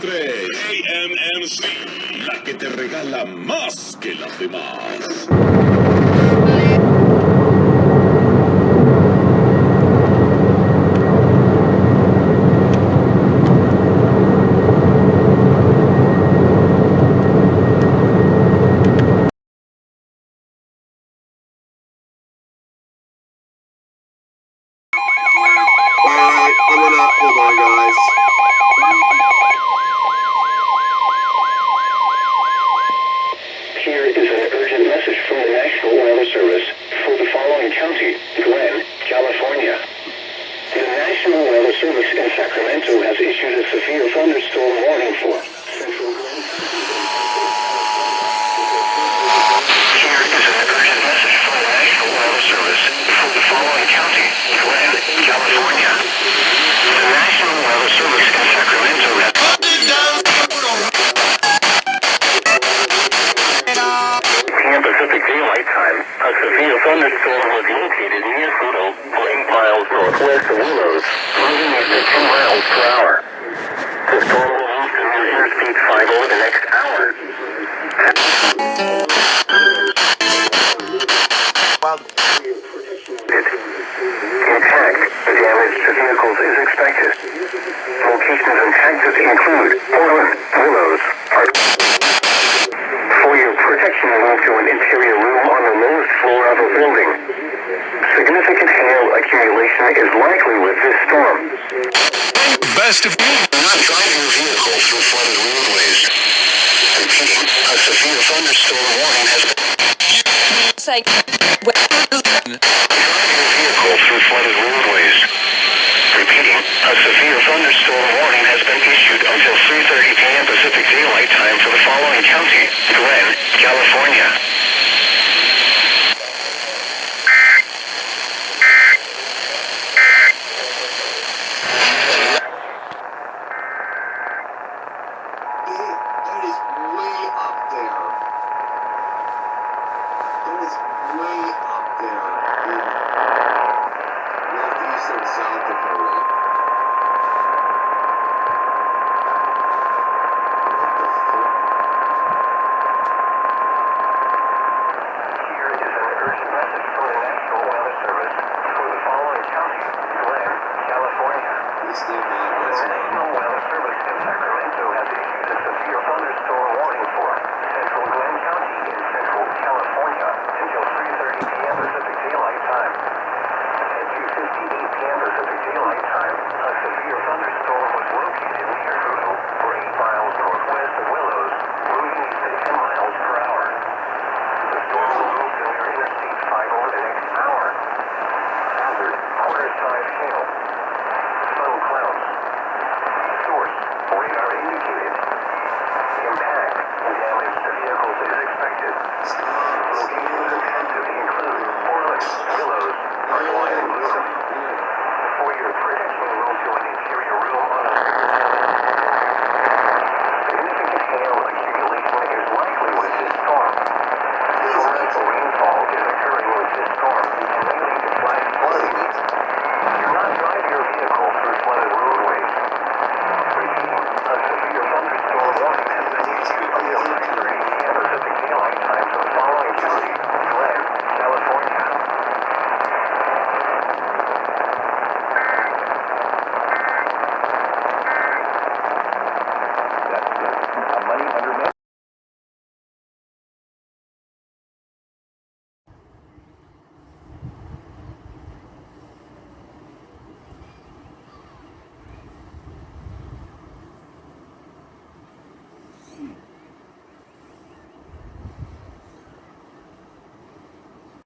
3, AMMC, la que te regala más que las demás. Alright, hold on guys. Here is an urgent message from the National Weather Service for the following county, Glen, California. The National Weather Service in Sacramento has issued a severe thunderstorm warning for central Glen. Here is an urgent message from the National Weather Service for the following county, Glen, California. The National Weather Service in Sacramento has Pacific Daylight Time, a severe thunderstorm was located near Pluto, 8 miles northwest of Willows, moving at 10 miles per hour. The storm will move to near Interstate 5 over the next hour. Intact, the damage to vehicles is expected. Locations in Texas include Portland, Willows, For your protection, move to an interior room on the lowest floor of a building. Significant hail accumulation is likely with this storm. Best of Do not drive your vehicle through flooded roadways. Repeating, a severe thunderstorm warning has been... Drive your vehicle through flooded roadways. Repeating, a severe thunderstorm warning has been issued until 3:30 p.m. Pacific Daylight Time for the following county, Glen, California. That is way up there. That is way up there in northeast and South Dakota. What the fuck? Here is an urgent message from the National Weather Service for the following county, Glen, California. This thing man The was National Weather Service in Sacramento has issued a severe thunderstorm warning for central Glen County in central California until 3:30 p.m. Pacific Daylight Time. At 2:58 p.m. Pacific Daylight Time, a severe thunderstorm was located near Pluto, 8 miles northwest of Willows, moving at 10 miles per hour. The storm will move to near Interstate 5 over the next hour. Hazard, quarter-size hail. Sun clouds. Source, radar indicated. Impact, damage to vehicles is expected. Location